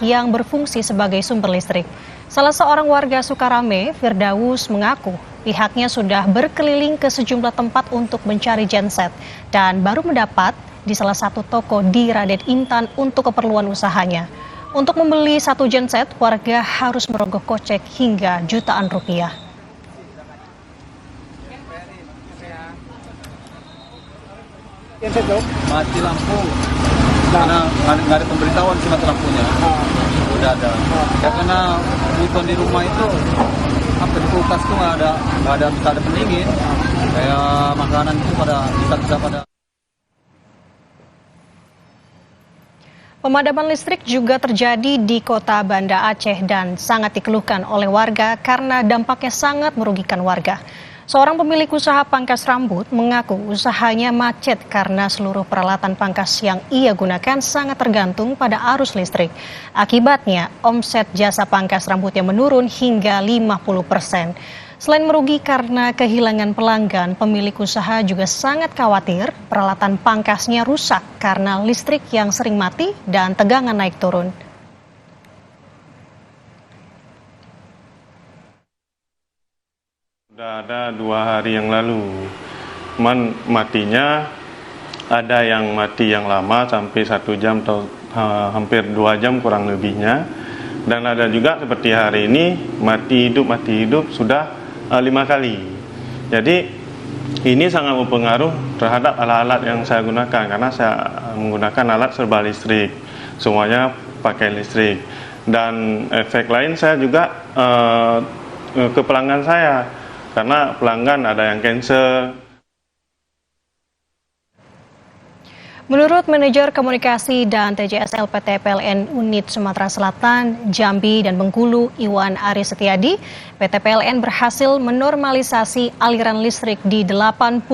yang berfungsi sebagai sumber listrik. Salah seorang warga Sukarame, Firdaus, mengaku pihaknya sudah berkeliling ke sejumlah tempat untuk mencari genset dan baru mendapat di salah satu toko di Raden Intan untuk keperluan usahanya. Untuk membeli satu genset, warga harus merogoh kocek hingga jutaan rupiah. Mati lampu karena nggak ada pemberitahuan sih mati lampunya. Udah ada. Ya karena butuh di rumah itu apa di kulkas tuh bisa ada pendingin. Kayak makanan itu bisa pada. Pemadaman listrik juga terjadi di kota Banda Aceh dan sangat dikeluhkan oleh warga karena dampaknya sangat merugikan warga. Seorang pemilik usaha pangkas rambut mengaku usahanya macet karena seluruh peralatan pangkas yang ia gunakan sangat tergantung pada arus listrik. Akibatnya, omset jasa pangkas rambutnya menurun hingga 50%. Selain merugi karena kehilangan pelanggan, pemilik usaha juga sangat khawatir peralatan pangkasnya rusak karena listrik yang sering mati dan tegangan naik turun. Sudah ada 2 hari yang lalu, matinya ada yang mati yang lama sampai 1 jam atau hampir 2 jam kurang lebihnya. Dan ada juga seperti hari ini mati hidup sudah 5 kali. Jadi ini sangat berpengaruh terhadap alat-alat yang saya gunakan karena saya menggunakan alat serba listrik, semuanya pakai listrik. Dan efek lain saya juga ke pelanggan saya. Karena pelanggan ada yang cancel. Menurut manajer komunikasi dan TJSL PT PLN Unit Sumatera Selatan, Jambi, dan Bengkulu, Iwan Aris Setiadi, PT PLN berhasil menormalisasi aliran listrik di 88%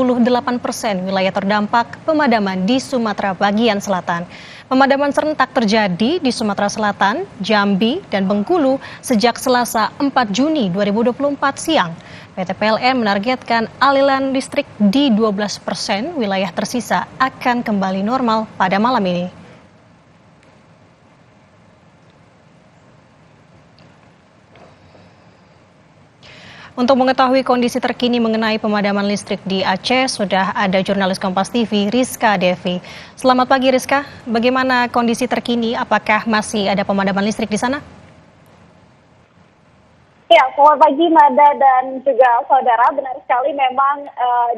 wilayah terdampak pemadaman di Sumatera bagian selatan. Pemadaman serentak terjadi di Sumatera Selatan, Jambi, dan Bengkulu sejak Selasa 4 Juni 2024 siang. PT PLN menargetkan aliran listrik di 12% wilayah tersisa akan kembali normal pada malam ini. Untuk mengetahui kondisi terkini mengenai pemadaman listrik di Aceh, sudah ada jurnalis Kompas TV, Rizka Devi. Selamat pagi Rizka, bagaimana kondisi terkini? Apakah masih ada pemadaman listrik di sana? Ya, selamat pagi Mada dan juga saudara. Benar sekali memang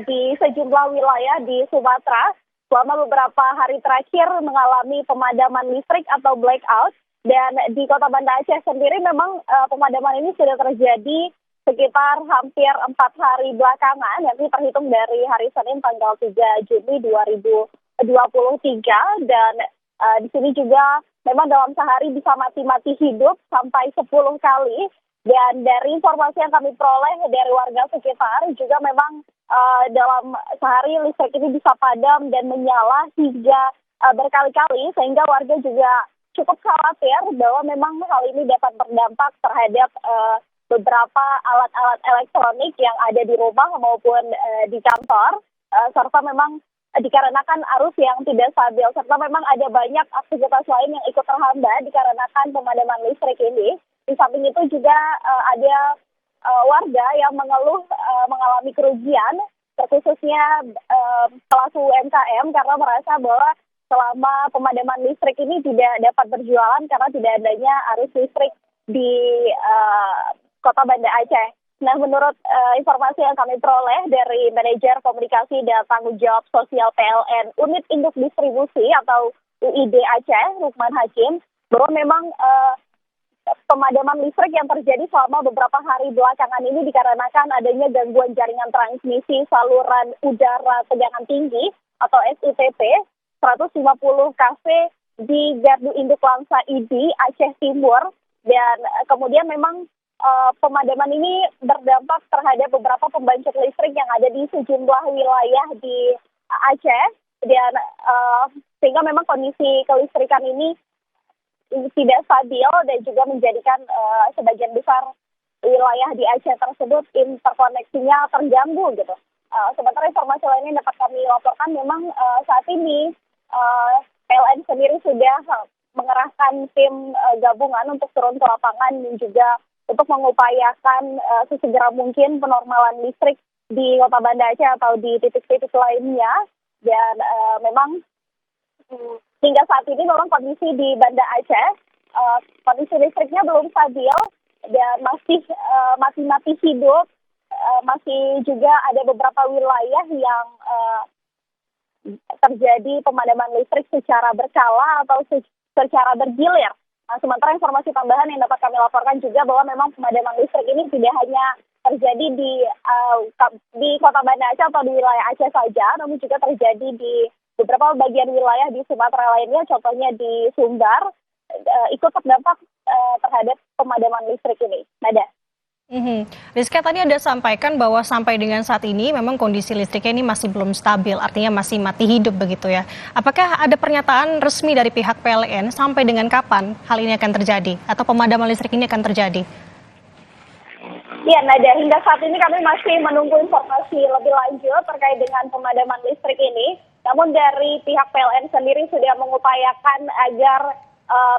di sejumlah wilayah di Sumatera selama beberapa hari terakhir mengalami pemadaman listrik atau blackout. Dan di kota Banda Aceh sendiri memang pemadaman ini sudah terjadi sekitar hampir 4 hari belakangan, yakni terhitung dari hari Senin tanggal 3 Juni 2023. Dan di sini juga memang dalam sehari bisa mati-mati hidup sampai 10 kali. Dan dari informasi yang kami peroleh dari warga sekitar juga memang dalam sehari listrik ini bisa padam dan menyala hingga berkali-kali, sehingga warga juga cukup khawatir bahwa memang hal ini dapat berdampak terhadap beberapa alat-alat elektronik yang ada di rumah maupun di kantor, serta memang dikarenakan arus yang tidak stabil, serta memang ada banyak aktivitas lain yang ikut terhambat dikarenakan pemadaman listrik ini. Di samping itu juga ada warga yang mengeluh mengalami kerugian, terkhususnya pelaku UMKM karena merasa bahwa selama pemadaman listrik ini tidak dapat berjualan karena tidak adanya arus listrik di kota Banda Aceh. Nah, menurut informasi yang kami peroleh dari manajer komunikasi dan tanggung jawab sosial PLN Unit Induk Distribusi atau UID Aceh, Rukman Hakim, bahwa memang pemadaman listrik yang terjadi selama beberapa hari belakangan ini dikarenakan adanya gangguan jaringan transmisi saluran udara tegangan tinggi atau SUTP 150 kV di Gardu Induk Langsa ID Aceh Timur. Dan kemudian memang pemadaman ini berdampak terhadap beberapa pembangkit listrik yang ada di sejumlah wilayah di Aceh. Dan sehingga memang kondisi kelistrikan ini tidak stabil dan juga menjadikan sebagian besar wilayah di Aceh tersebut interkoneksinya terganggu gitu. Sementara informasi lainnya yang dapat kami laporkan memang saat ini PLN sendiri sudah mengerahkan tim gabungan untuk turun ke lapangan dan juga untuk mengupayakan sesegera mungkin penormalan listrik di Kota Banda Aceh atau di titik-titik lainnya. Dan memang hingga saat ini memang kondisi di Banda Aceh, kondisi listriknya belum stabil dan masih mati-mati hidup. Masih juga ada beberapa wilayah yang terjadi pemadaman listrik secara berkala atau secara bergilir. Nah, sementara informasi tambahan yang dapat kami laporkan juga bahwa memang pemadaman listrik ini tidak hanya terjadi di Kota Banda Aceh atau di wilayah Aceh saja, namun juga terjadi di beberapa bagian wilayah di Sumatera lainnya, contohnya di Sumbar, ikut terdampak terhadap pemadaman listrik ini. Nada. Rizka, tadi Anda sampaikan bahwa sampai dengan saat ini memang kondisi listriknya ini masih belum stabil, artinya masih mati hidup begitu ya. Apakah ada pernyataan resmi dari pihak PLN sampai dengan kapan hal ini akan terjadi atau pemadaman listrik ini akan terjadi? Ya, Nada, hingga saat ini kami masih menunggu informasi lebih lanjut terkait dengan pemadaman listrik ini. Namun dari pihak PLN sendiri sudah mengupayakan agar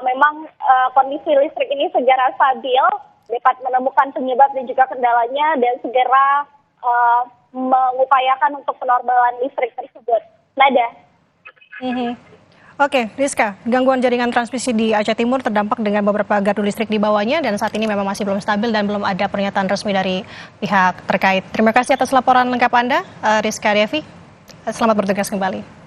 memang kondisi listrik ini segera stabil, dapat menemukan penyebab dan juga kendalanya dan segera mengupayakan untuk penormalan listrik tersebut. Nada. Oke, Rizka, gangguan jaringan transmisi di Aceh Timur terdampak dengan beberapa gardu listrik di bawahnya dan saat ini memang masih belum stabil dan belum ada pernyataan resmi dari pihak terkait. Terima kasih atas laporan lengkap Anda, Rizka Devi. Selamat bertugas kembali.